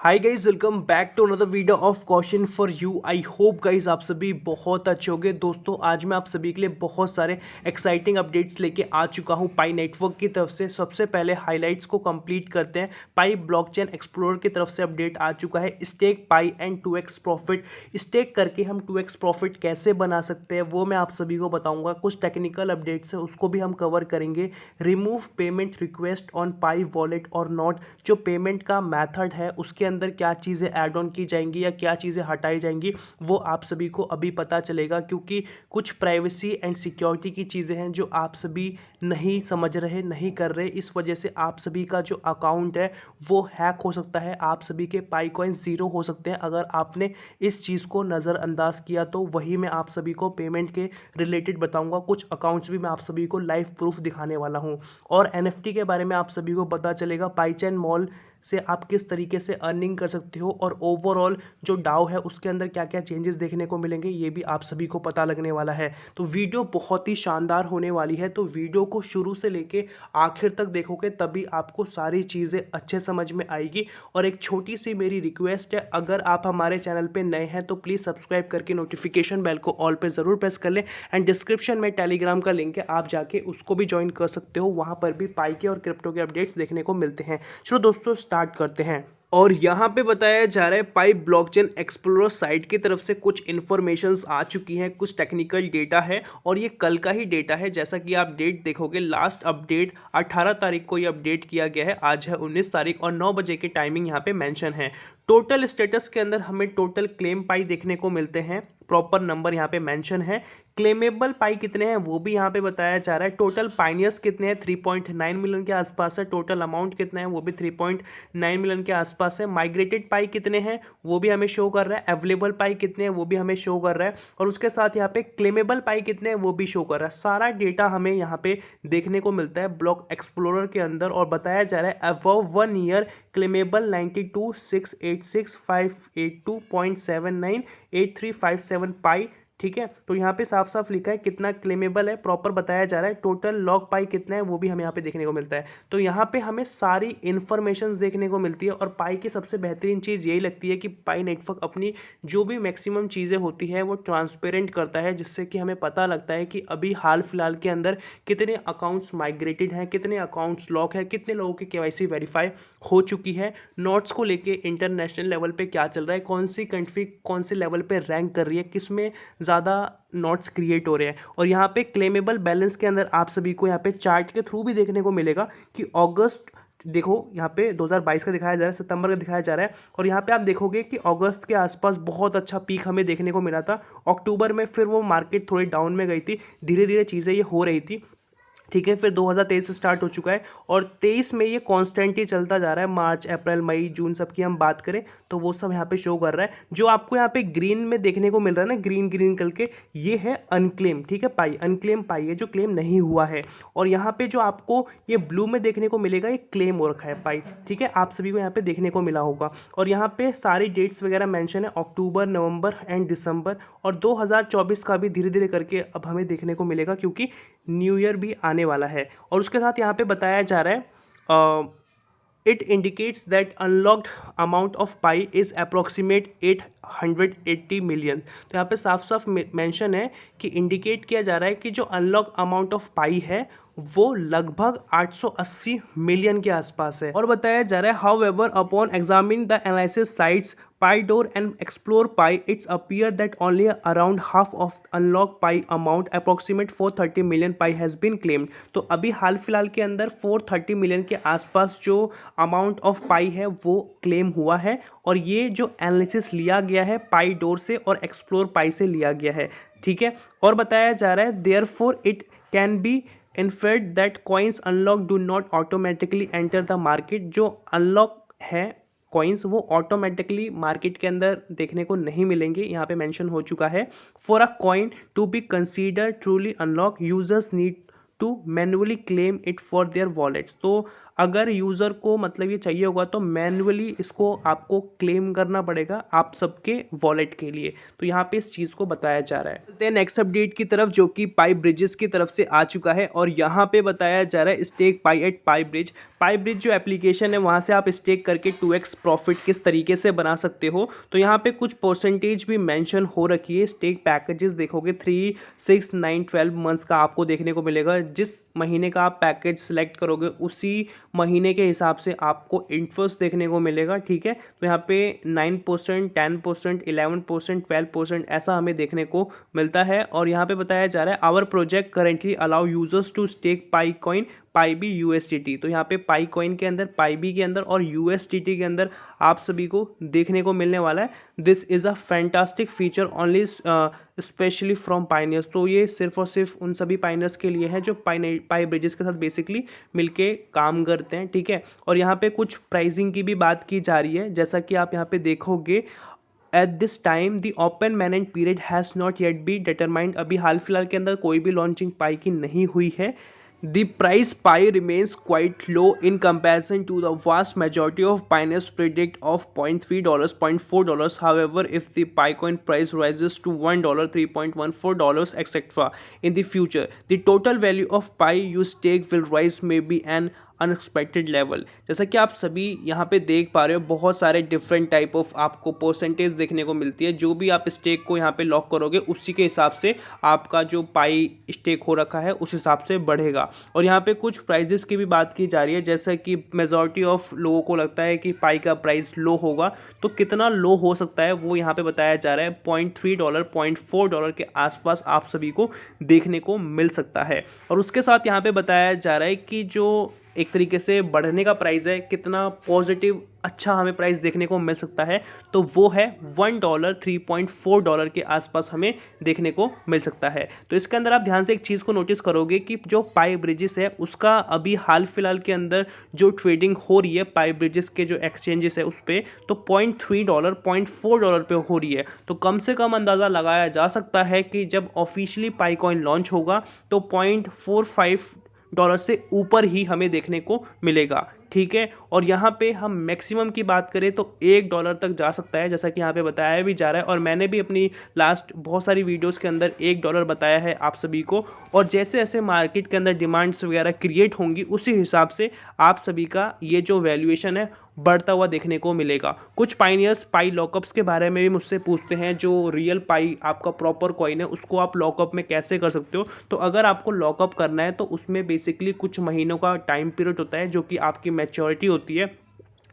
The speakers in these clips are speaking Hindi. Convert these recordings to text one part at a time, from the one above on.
Hi guys, welcome back to another video of question for you. I hope guys आप सभी बहुत अच्छे होंगे। दोस्तों आज मैं आप सभी के लिए बहुत सारे एक्साइटिंग अपडेट्स लेके आ चुका हूं पाई नेटवर्क की तरफ से। सबसे पहले हाइलाइट्स को कंप्लीट करते हैं। पाई ब्लॉकचेन एक्सप्लोरर की तरफ से अपडेट आ चुका है। Stake Pi and 2x profit, stake करके हम 2x प्रॉफिट कैसे बना सकते हैं वो मैं आप सभी को बताऊंगा। कुछ टेक्निकल अपडेट्स है उसको भी हम कवर करेंगे। Remove payment request on pi wallet और नॉट, जो पेमेंट का मैथड है उसके अंदर क्या चीज़ें ऐड ऑन की जाएंगी या क्या चीज़ें हटाई जाएंगी वो आप सभी को अभी पता चलेगा, क्योंकि कुछ प्राइवेसी एंड सिक्योरिटी की चीज़ें हैं जो आप सभी नहीं समझ रहे, नहीं कर रहे। इस वजह से आप सभी का जो अकाउंट है वो हैक हो सकता है, आप सभी के पाई कॉइन्स ज़ीरो हो सकते हैं अगर आपने इस चीज़ को नज़रअंदाज किया। तो वही मैं आप सभी को पेमेंट के रिलेटेड बताऊंगा। कुछ अकाउंट्स भी मैं आप सभी को लाइव प्रूफ दिखाने वाला हूं और एनएफटी के बारे में आप सभी को पता चलेगा। पाईचेन मॉल से आप किस तरीके से अर्निंग कर सकते हो और ओवरऑल जो डाउ है उसके अंदर क्या क्या चेंजेस देखने को मिलेंगे ये भी आप सभी को पता लगने वाला है। तो वीडियो बहुत ही शानदार होने वाली है, तो वीडियो को शुरू से लेके आखिर तक देखोगे तभी आपको सारी चीज़ें अच्छे समझ में आएगी। और एक छोटी सी मेरी रिक्वेस्ट है, अगर आप हमारे चैनल पे नए हैं तो प्लीज़ सब्सक्राइब करके नोटिफिकेशन बेल को ऑल पे ज़रूर प्रेस कर लें। एंड डिस्क्रिप्शन में टेलीग्राम का लिंक है, आप जाके उसको भी ज्वाइन कर सकते हो, वहाँ पर भी पाई के और क्रिप्टो के अपडेट्स देखने को मिलते हैं। चलो दोस्तों स्टार्ट करते हैं। और यहाँ पे बताया जा रहा है पाई ब्लॉकचेन एक्सप्लोरर साइट की तरफ से कुछ इन्फॉर्मेशंस आ चुकी हैं, कुछ टेक्निकल डेटा है और ये कल का ही डेटा है। जैसा कि आप डेट देखोगे, लास्ट अपडेट 18 तारीख को ये अपडेट किया गया है, आज है 19 तारीख और 9 बजे की टाइमिंग यहाँ पे मेंशन है। टोटल स्टेटस के अंदर हमें टोटल क्लेम पाई देखने को मिलते हैं, प्रॉपर नंबर यहाँ पे मेंशन है। क्लेमेबल पाई कितने हैं वो भी यहाँ पे बताया जा रहा है। टोटल पाइनियर्स कितने हैं, 3.9 मिलियन के आसपास है। टोटल अमाउंट कितना है वो भी 3.9 मिलियन के आसपास है। माइग्रेटेड पाई कितने हैं वो भी हमें शो कर रहा है। अवेलेबल पाई कितने हैं वो भी हमें शो कर रहा है और उसके साथ यहाँ पे क्लेमेबल पाई कितने हैं वो भी शो कर रहा है। सारा डेटा हमें यहाँ पे देखने को मिलता है ब्लॉक एक्सप्लोरर के अंदर और बताया जा रहा है अबव 1 ईयर क्लेमेबल 92,686,582.798357 पाई। ठीक है, तो यहाँ पे साफ साफ लिखा है कितना क्लेमेबल है, प्रॉपर बताया जा रहा है। टोटल लॉग पाई कितना है वो भी हमें यहाँ पे देखने को मिलता है। तो यहाँ पे हमें सारी इन्फॉर्मेशन देखने को मिलती है और पाई की सबसे बेहतरीन चीज़ यही लगती है कि पाई नेटवर्क अपनी जो भी मैक्सिमम चीज़ें होती है वो ट्रांसपेरेंट करता है, जिससे कि हमें पता लगता है कि अभी हाल फिलहाल के अंदर कितने अकाउंट्स माइग्रेटेड हैं, कितने अकाउंट्स लॉक है, कितने लोगों की केवाईसी वेरीफाई हो चुकी है, नोट्स को लेके इंटरनेशनल लेवल पे क्या चल रहा है, कौन सी कंट्री कौन से लेवल पे रैंक कर रही है, किस में ज़्यादा नोट्स क्रिएट हो रहे हैं। और यहाँ पे क्लेमेबल बैलेंस के अंदर आप सभी को यहाँ पे चार्ट के थ्रू भी देखने को मिलेगा कि अगस्त, देखो यहाँ पे 2022 का दिखाया जा रहा है, सितंबर का दिखाया जा रहा है और यहाँ पे आप देखोगे कि अगस्त के आसपास बहुत अच्छा पीक हमें देखने को मिला था। अक्टूबर में फिर वो मार्केट थोड़ी डाउन में गई थी, धीरे धीरे चीज़ें ये हो रही थी। ठीक है, फिर 2023 से स्टार्ट हो चुका है और 23 में ये कांस्टेंट ही चलता जा रहा है। मार्च अप्रैल मई जून सब की हम बात करें तो वो सब यहाँ पे शो कर रहा है। जो आपको यहाँ पे ग्रीन में देखने को मिल रहा है ना, ग्रीन ग्रीन करके, ये है अनक्लेम। ठीक है, पाई अनक्लेम पाई है जो क्लेम नहीं हुआ है। और यहाँ पे जो आपको ये ब्लू में देखने को मिलेगा ये क्लेम हो रखा है पाई। ठीक है, आप सभी को यहाँ पे देखने को मिला होगा और यहाँ पे सारी डेट्स वगैरह मेंशन है, अक्टूबर नवंबर एंड दिसंबर। और 2024 का भी धीरे धीरे करके अब हमें देखने को मिलेगा, क्योंकि न्यू ईयर भी आने वाला है। और उसके साथ यहाँ पे बताया जा रहा है it indicates that unlocked amount of pi is approximate 880 million. तो यहाँ पे साफ साफ मेंशन है कि इंडिकेट किया जा रहा है कि जो अनलॉक अमाउंट ऑफ पाई है वो लगभग 880 मिलियन के आसपास है। और बताया जा रहा है however upon examining the analysis sites PyDor and Explore Pi, it's appear that only around half of unlocked Pi amount, approximate 430 million Pi has been claimed। तो अभी हाल फिलहाल के अंदर 430 मिलियन के आसपास जो अमाउंट ऑफ पाई है वो क्लेम हुआ है और ये जो एनालिसिस लिया गया है PyDor से और एक्सप्लोर पाई से लिया गया है। ठीक है, और बताया जा रहा है therefore it can be inferred that coins unlocked do not automatically enter the market। जो अनलॉक है कॉइन्स वो ऑटोमेटिकली मार्केट के अंदर देखने को नहीं मिलेंगे, यहाँ पे मेंशन हो चुका है। For a coin to be consider truly unlock users need to manually claim it for their wallets. तो अगर यूज़र को मतलब ये चाहिए होगा तो मैन्युअली इसको आपको क्लेम करना पड़ेगा आप सबके वॉलेट के लिए। तो यहाँ पे इस चीज़ को बताया जा रहा है। चलते हैं नेक्स्ट अपडेट की तरफ जो कि पाई ब्रिजेस की तरफ से आ चुका है और यहाँ पे बताया जा रहा है स्टेक पाई एट पाई ब्रिज। पाई ब्रिज जो एप्लीकेशन है वहाँ से आप स्टेक करके 2x प्रॉफिट किस तरीके से बना सकते हो। तो यहाँ पे कुछ परसेंटेज भी मेंशन हो रखी है। स्टेक पैकेजेस देखोगे 3, 6, 9, 12 मंथ्स का आपको देखने को मिलेगा। जिस महीने का आप पैकेज सेलेक्ट करोगे उसी महीने के हिसाब से आपको इंटरेस्ट देखने को मिलेगा, ठीक है। तो यहाँ पे 9%, 10%, 11%, 12% ऐसा हमें देखने को मिलता है। और यहाँ पे बताया जा रहा है our project currently allow users to stake pi coin pi B USDT. तो यहाँ पे पाई कॉइन के अंदर, पाई बी के अंदर और यूएसटीटी के अंदर आप सभी को देखने को मिलने वाला है। This is a fantastic feature only specially from Pioneers. तो ये सिर्फ और सिर्फ उन सभी पाइनियर्स के लिए है जो पाई ब्रिजेस के साथ बेसिकली मिलके काम करते हैं, ठीक है। और यहाँ पे कुछ प्राइसिंग की भी बात की जा रही है, जैसा कि आप यहाँ पे देखोगे at this time the open mainnet period has not yet be determined. अभी हाल फिलहाल के अंदर कोई भी लॉन्चिंग पाई की नहीं हुई है। The price Pi remains quite low in comparison to the vast majority of pioneers predict of $0.3, $0.4. However, if the Picoin price rises to $1, $3.14, etc. in the future, the total value of Pi you stake will rise maybe an unexpected level. जैसा कि आप सभी यहाँ पे देख पा रहे हो बहुत सारे डिफरेंट टाइप ऑफ आपको परसेंटेज देखने को मिलती है। जो भी आप स्टेक को यहाँ पे लॉक करोगे उसी के हिसाब से आपका जो पाई स्टेक हो रखा है उस हिसाब से बढ़ेगा। और यहाँ पे कुछ प्राइजेस की भी बात की जा रही है, जैसा कि मेजॉरिटी ऑफ लोगों को लगता है कि पाई का प्राइस लो होगा। तो कितना लो हो सकता है वो यहाँ पे बताया जा रहा है। $0.3, $0.4 के आसपास आप सभी को देखने को मिल सकता है। और उसके साथ यहाँ पे बताया जा रहा है कि जो एक तरीके से बढ़ने का प्राइस है, कितना पॉजिटिव अच्छा हमें प्राइस देखने को मिल सकता है, तो वो है $1, $3.4 के आसपास हमें देखने को मिल सकता है। तो इसके अंदर आप ध्यान से एक चीज़ को नोटिस करोगे कि जो पाई ब्रिजेस है उसका अभी हाल फिलहाल के अंदर जो ट्रेडिंग हो रही है पाई ब्रिजेस के जो एक्सचेंजेस है उस पर, तो $0.3, $0.4 पे हो रही है। तो कम से कम अंदाज़ा लगाया जा सकता है कि जब ऑफिशियली पाई कॉइन लॉन्च होगा तो $0.45 से ऊपर ही हमें देखने को मिलेगा, ठीक है। और यहाँ पे हम मैक्सिमम की बात करें तो $1 तक जा सकता है, जैसा कि यहाँ पे बताया भी जा रहा है। और मैंने भी अपनी लास्ट बहुत सारी वीडियोस के अंदर $1 बताया है आप सभी को। और जैसे जैसे मार्केट के अंदर डिमांड्स वगैरह क्रिएट होंगी उसी हिसाब से आप सभी का ये जो वैल्यूएशन है बढ़ता हुआ देखने को मिलेगा। कुछ पाइनियर्स पाई लॉकअप्स के बारे में भी मुझसे पूछते हैं, जो रियल पाई आपका प्रॉपर कॉइन है उसको आप लॉकअप में कैसे कर सकते हो। तो अगर आपको लॉकअप करना है तो उसमें बेसिकली कुछ महीनों का टाइम पीरियड होता है जो कि आपकी मैच्योरिटी होती है।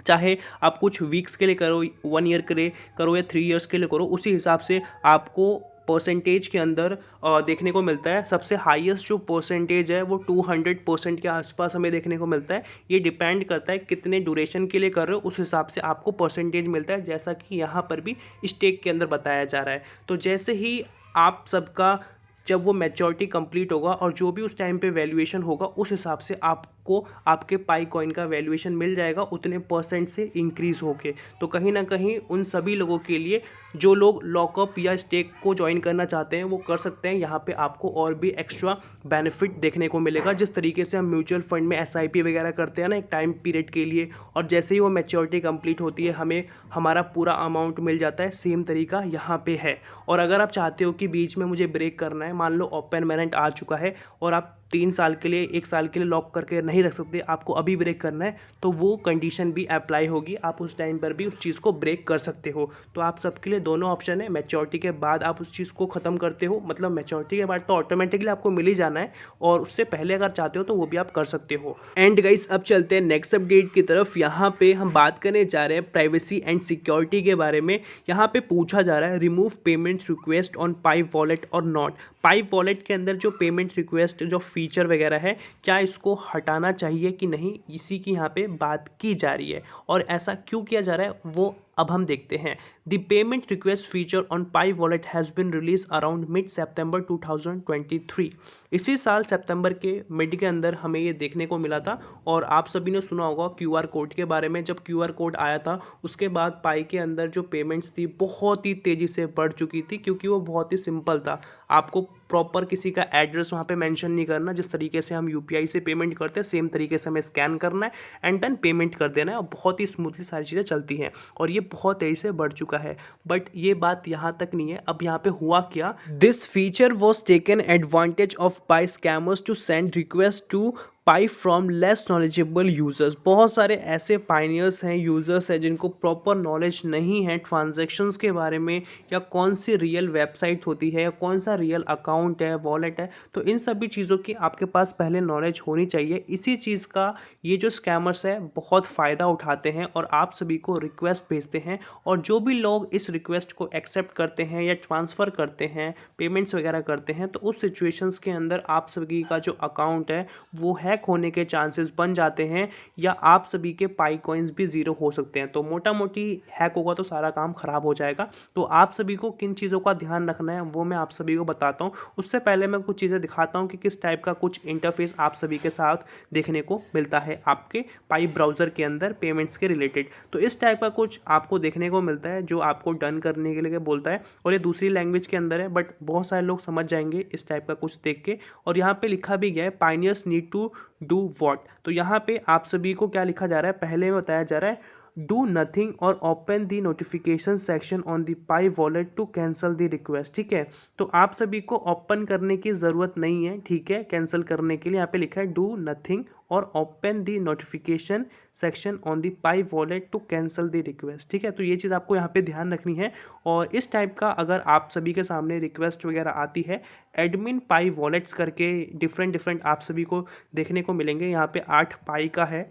चाहे आप कुछ वीक्स के लिए करो, 1 ईयर के लिए करो या 3 इयर्स के लिए करो, उसी हिसाब से आपको परसेंटेज के अंदर देखने को मिलता है। सबसे हाईएस्ट जो परसेंटेज है वो 200% के आसपास हमें देखने को मिलता है। ये डिपेंड करता है कितने ड्यूरेशन के लिए कर रहे हो, उस हिसाब से आपको परसेंटेज मिलता है, जैसा कि यहाँ पर भी स्टेक के अंदर बताया जा रहा है। तो जैसे ही आप सबका जब वो मैच्योरिटी कंप्लीट होगा और जो भी उस टाइम पे वैल्यूएशन होगा उस हिसाब से आपको आपके पाई कॉइन का वैल्यूएशन मिल जाएगा उतने परसेंट से इंक्रीज होके। तो कहीं ना कहीं उन सभी लोगों के लिए जो लोग लॉकअप या स्टेक को ज्वाइन करना चाहते हैं वो कर सकते हैं। यहाँ पे आपको और भी एक्स्ट्रा बेनिफिट देखने को मिलेगा। जिस तरीके से हम म्यूचुअल फंड में SIP वगैरह करते हैं ना एक टाइम पीरियड के लिए, और जैसे ही वो मैच्योरिटी कंप्लीट होती है हमें हमारा पूरा अमाउंट मिल जाता है, सेम तरीका यहाँ पे है। और अगर आप चाहते हो कि बीच में मुझे ब्रेक करना है, मान लो ओपन मैनेंट आ चुका है और आप 3 साल के लिए 1 साल के लिए लॉक करके नहीं रख सकते, आपको अभी ब्रेक करना है, तो वो कंडीशन भी अप्लाई होगी। आप उस टाइम पर भी उस चीज़ को ब्रेक कर सकते हो। तो आप सबके लिए दोनों ऑप्शन है। मैच्योरिटी के बाद आप उस चीज़ को ख़त्म करते हो, मतलब मैच्योरिटी के बाद तो ऑटोमेटिकली आपको मिल ही जाना है, और उससे पहले अगर चाहते हो तो वो भी आप कर सकते हो। एंड गाइस अब चलते हैं नेक्स्ट अपडेट की तरफ। यहाँ पे हम बात करने जा रहे हैं प्राइवेसी एंड सिक्योरिटी के बारे में। यहाँ पे पूछा जा रहा है remove payment request on pi wallet और नॉट। पाई वॉलेट के अंदर जो पेमेंट रिक्वेस्ट जो फीचर वगैरह है, क्या इसको हटाना चाहिए कि नहीं, इसी की यहाँ पे बात की जा रही है। और ऐसा क्यों किया जा रहा है वो अब हम देखते हैं the payment request feature on pi wallet has been release around mid September 2023। इसी साल सितंबर के मिड के अंदर हमें ये देखने को मिला था। और आप सभी ने सुना होगा क्यूआर कोड के बारे में। जब क्यूआर कोड आया था उसके बाद पाई के अंदर जो पेमेंट्स थी बहुत ही तेज़ी से बढ़ चुकी थी, क्योंकि वो बहुत ही सिंपल था। आपको प्रॉपर किसी का एड्रेस वहाँ पे मेंशन नहीं करना। जिस तरीके से हम यूपीआई से पेमेंट करते हैं सेम तरीके से हमें स्कैन करना है एंड देन पेमेंट कर देना है, और बहुत ही स्मूथली सारी चीज़ें चलती हैं। और ये बहुत तेज़ी से बढ़ चुका है। बट ये बात यहाँ तक नहीं है। अब यहाँ पे हुआ क्या, this feature was taken advantage of by scammers to send request to Pi from less knowledgeable users. बहुत सारे ऐसे पाइनियर्स हैं, यूज़र्स हैं जिनको प्रॉपर नॉलेज नहीं है ट्रांजैक्शंस के बारे में, या कौन सी रियल वेबसाइट होती है, या कौन सा रियल अकाउंट है, वॉलेट है। तो इन सभी चीज़ों की आपके पास पहले नॉलेज होनी चाहिए। इसी चीज़ का ये जो स्कैमर्स है बहुत फ़ायदा उठाते हैं और आप सभी को रिक्वेस्ट भेजते हैं। और जो भी लोग इस रिक्वेस्ट को एक्सेप्ट करते हैं या ट्रांसफ़र करते हैं, पेमेंट्स वगैरह करते हैं, तो उस सिचुएशंस के अंदर आप सभी का जो अकाउंट है वो हैक होने के चांसेस बन जाते हैं, या आप सभी के पाई कॉइन्स भी ज़ीरो हो सकते हैं। तो मोटा मोटी हैक होगा तो सारा काम ख़राब हो जाएगा। तो आप सभी को किन चीज़ों का ध्यान रखना है वो मैं आप सभी को बताता हूँ। उससे पहले मैं कुछ चीज़ें दिखाता हूँ कि किस टाइप का कुछ इंटरफेस आप सभी के साथ देखने को मिलता है आपके पाई ब्राउज़र के अंदर पेमेंट्स के रिलेटेड। तो इस टाइप का कुछ आपको देखने को मिलता है जो आपको डन करने के लिए बोलता है, और ये दूसरी लैंग्वेज के अंदर है, बट बहुत सारे लोग समझ जाएंगे इस टाइप का कुछ देख के। और यहाँ पे लिखा भी गया है pioneers need to do what. तो यहाँ पे आप सभी को क्या लिखा जा रहा है, पहले में बताया जा रहा है डू नथिंग और open the notification section on the pi wallet to cancel the request. ठीक है, तो आप सभी को ओपन करने की ज़रूरत नहीं है। ठीक है, कैंसिल करने के लिए यहाँ पे लिखा है डू नथिंग और open the notification section on the pi wallet to cancel the request. ठीक है, तो ये चीज़ आपको यहाँ पे ध्यान रखनी है। और इस टाइप का अगर आप सभी के सामने रिक्वेस्ट वगैरह आती है, एडमिन पाई वॉलेट्स करके डिफरेंट आप सभी को देखने को मिलेंगे। यहाँ पे 8 पाई का है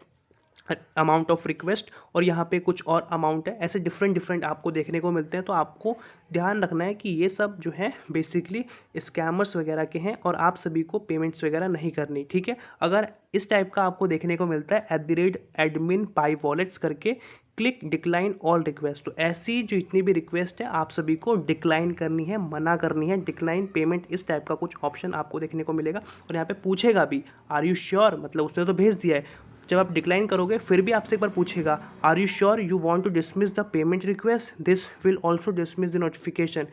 अमाउंट ऑफ रिक्वेस्ट, और यहाँ पे कुछ और अमाउंट है। ऐसे डिफरेंट आपको देखने को मिलते हैं। तो आपको ध्यान रखना है कि ये सब जो है बेसिकली स्कैमर्स वगैरह के हैं, और आप सभी को पेमेंट्स वगैरह नहीं करनी। ठीक है, अगर इस टाइप का आपको देखने को मिलता है @admin पाई वॉलेट्स करके, क्लिक डिक्लाइन ऑल रिक्वेस्ट। तो ऐसी जो इतनी भी रिक्वेस्ट है आप सभी को डिक्लाइन करनी है, मना करनी है। डिक्लाइन पेमेंट इस टाइप का कुछ ऑप्शन आपको देखने को मिलेगा। और यहाँ पे पूछेगा भी आर यू श्योर, मतलब उसने तो भेज दिया है। जब आप डिक्लाइन करोगे फिर भी आपसे एक बार पूछेगा are you sure you want to dismiss the payment request, this will also dismiss the notification.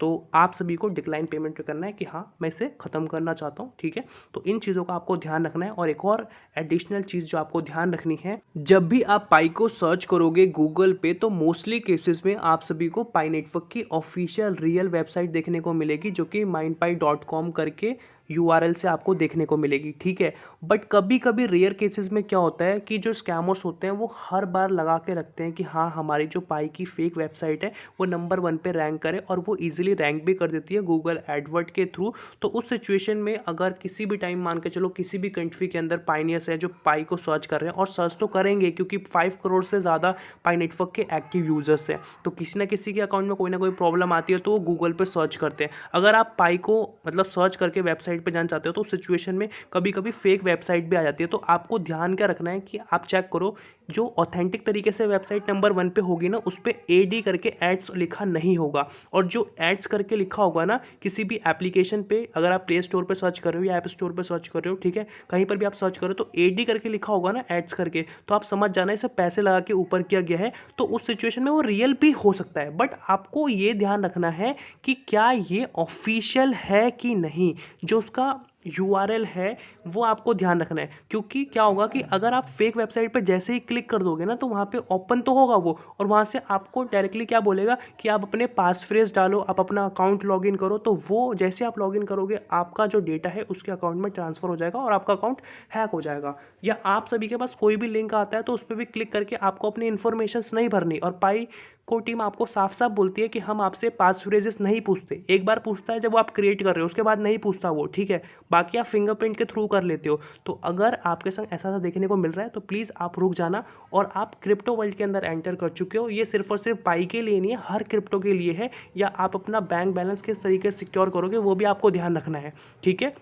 तो आप सभी को डिक्लाइन पेमेंट करना है कि हाँ मैं इसे ख़त्म करना चाहता हूँ। ठीक है, तो इन चीज़ों का आपको ध्यान रखना है। और एक और एडिशनल चीज़ जो आपको ध्यान रखनी है, जब भी आप पाई को सर्च करोगे गूगल पे, तो मोस्टली केसेस में आप सभी को पाई नेटवर्क की ऑफिशियल रियल वेबसाइट देखने को मिलेगी, जो कि mindpie.com करके URL से आपको देखने को मिलेगी। ठीक है, बट कभी कभी रेयर केसेस में क्या होता है कि जो स्कैमर्स होते हैं वो हर बार लगा के रखते हैं कि हाँ हमारी जो पाई की फेक वेबसाइट है वो नंबर 1 पे रैंक करे, और वो इजीली रैंक भी कर देती है गूगल एडवर्ड के थ्रू। तो उस सिचुएशन में अगर किसी भी टाइम मान के चलो किसी भी कंट्री के अंदर पाइनियर्स है जो पाई को सर्च कर रहे हैं, और सर्च तो करेंगे क्योंकि 5 करोड़ से ज़्यादा पाई नेटवर्क के एक्टिव यूजर्स हैं, तो किसी ना किसी के अकाउंट में कोई ना कोई प्रॉब्लम आती है तो वो गूगल पे सर्च करते हैं। अगर आप पाई को मतलब सर्च करके वेबसाइट पे जाना चाहते हो तो उस सिचुएशन में कभी कभी फेक वेबसाइट भी आ जाती है। तो आपको ध्यान क्या रखना है कि आप चेक करो जो ऑथेंटिक तरीके से वेबसाइट नंबर 1 पे होगी ना, उस पर AD करके एड्स लिखा नहीं होगा। और जो एड्स करके लिखा होगा ना किसी भी एप्लीकेशन पे, अगर आप प्ले स्टोर पे सर्च कर रहे हो या ऐप स्टोर पे सर्च कर रहे हो, ठीक है, कहीं पर भी आप सर्च करो तो AD करके लिखा होगा ना एड्स करके, तो आप समझ जाना इसे पैसे लगा के ऊपर किया गया है। तो उस सिचुएशन में वो रियल भी हो सकता है, बट आपको ये ध्यान रखना है कि क्या ये ऑफिशियल है कि नहीं। जो उसका URL है वो आपको ध्यान रखना है, क्योंकि क्या होगा कि अगर आप फेक वेबसाइट पे जैसे ही क्लिक कर दोगे ना तो वहाँ पे ओपन तो होगा वो, और वहाँ से आपको डायरेक्टली क्या बोलेगा कि आप अपने पास फ्रेज डालो, आप अपना अकाउंट लॉगिन करो। तो वो जैसे आप लॉगिन करोगे आपका जो डेटा है उसके अकाउंट में ट्रांसफ़र हो जाएगा और आपका अकाउंट हैक हो जाएगा। या आप सभी के पास कोई भी लिंक आता है तो उस पर भी क्लिक करके आपको अपनी इन्फॉर्मेशन नहीं भरनी, और पाई को टीम आपको साफ साफ बोलती है कि हम आपसे पास फ्रेजेस नहीं पूछते। एक बार पूछता है जब वो आप क्रिएट कर रहे हो, उसके बाद नहीं पूछता वो, ठीक है, बाकी आप फिंगरप्रिंट के थ्रू कर लेते हो। तो अगर आपके संग ऐसा देखने को मिल रहा है तो प्लीज़ आप रुक जाना, और आप क्रिप्टो वर्ल्ड के अंदर एंटर कर चुके हो। ये सिर्फ और सिर्फ पाई के लिए नहीं है, हर क्रिप्टो के लिए है। या आप अपना बैंक बैलेंस किस तरीके से सिक्योर करोगे वो भी आपको ध्यान रखना है। ठीक है,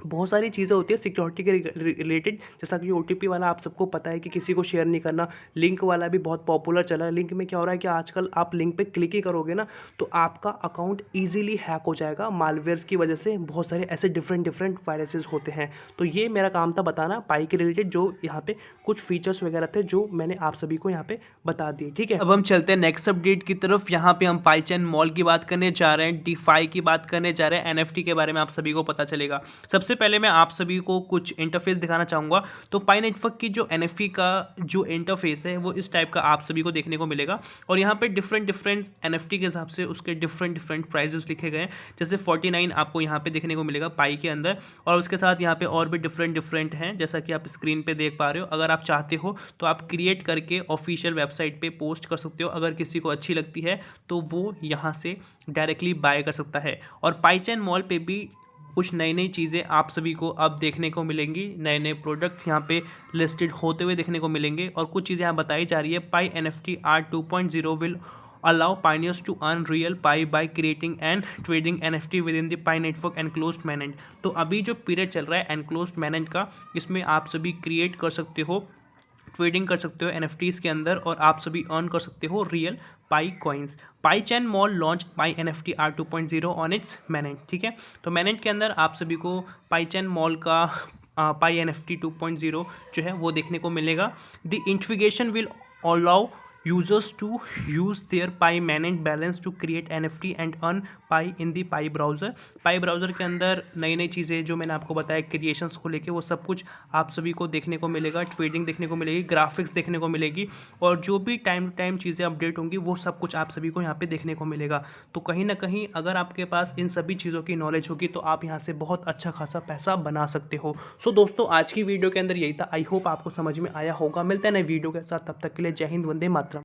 बहुत सारी चीज़ें होती है सिक्योरिटी के रिलेटेड, जैसा कि ओटीपी वाला आप सबको पता है कि किसी को शेयर नहीं करना। लिंक वाला भी बहुत पॉपुलर चला है। लिंक में क्या हो रहा है कि आजकल आप लिंक पे क्लिक ही करोगे ना तो आपका अकाउंट इजीली हैक हो जाएगा मालवेयर्स की वजह से। बहुत सारे ऐसे डिफरेंट वायरसेस होते हैं। तो ये मेरा काम था बताना पाई के रिलेटेड, जो यहाँ पे कुछ फीचर्स वगैरह थे जो मैंने आप सभी को यहाँ पे बता दिए। ठीक है, अब हम चलते हैं नेक्स्ट अपडेट की तरफ। यहाँ पे हम पाईचेन मॉल की बात करने जा रहे हैं, डीफाई की बात करने जा रहे हैं, एनएफटी के बारे में आप सभी को पता चलेगा। सबसे पहले मैं आप सभी को कुछ इंटरफेस दिखाना चाहूँगा। तो पाई नेटवर्क की जो एनएफटी का जो इंटरफेस है वो इस टाइप का आप सभी को देखने को मिलेगा। और यहाँ पे डिफरेंट एनएफटी के हिसाब से उसके डिफरेंट प्राइजेस लिखे गए हैं। जैसे 49 आपको यहाँ पे देखने को मिलेगा पाई के अंदर, और उसके साथ यहाँ पे और भी डिफरेंट हैं जैसा कि आप स्क्रीन पे देख पा रहे हो। अगर आप चाहते हो तो आप क्रिएट करके ऑफिशियल वेबसाइट पे पोस्ट कर सकते हो। अगर किसी को अच्छी लगती है तो वो यहाँ से डायरेक्टली बाय कर सकता है। और पाईचेन मॉल पे भी कुछ नई चीज़ें आप सभी को अब देखने को मिलेंगी। नए प्रोडक्ट्स यहाँ पे लिस्टेड होते हुए देखने को मिलेंगे। और कुछ चीज़ें यहाँ बताई जा रही है। पाई NFT art 2.0 will allow pioneers to earn real pi by creating and trading NFT within the Pi network enclosed mainnet। तो अभी जो पीरियड चल रहा है enclosed mainnet का, इसमें आप सभी क्रिएट कर सकते हो, ट्रेडिंग कर सकते हो NFTs के अंदर, और आप सभी अर्न कर सकते हो real pi coins. Pichain mall launch pi NFT art 2.0 on its mainnet. ठीक है, तो मैनेट के अंदर आप सभी को पाईचेन मॉल का पाई NFT 2.0 जो है वो देखने को मिलेगा। The integration will allow users to use their Pi mainnet balance to create NFT and earn Pi in the Pi browser। Pi browser के अंदर नई चीज़ें जो मैंने आपको बताया क्रिएशंस को लेके, वो सब कुछ आप सभी को देखने को मिलेगा। ट्रेडिंग देखने को मिलेगी, ग्राफिक्स देखने को मिलेगी, और जो भी टाइम टू टाइम चीज़ें अपडेट होंगी वो सब कुछ आप सभी को यहाँ पे देखने को मिलेगा। तो कहीं ना कहीं अगर आपके पास इन सभी चीज़ों की नॉलेज होगी तो आप यहाँ से बहुत अच्छा खासा पैसा बना सकते हो। सो दोस्तों, आज की वीडियो के अंदर यही था। आई होप आपको समझ में आया होगा। मिलते हैं नए वीडियो के साथ, तब तक के लिए जय हिंद, वंदे मातरम।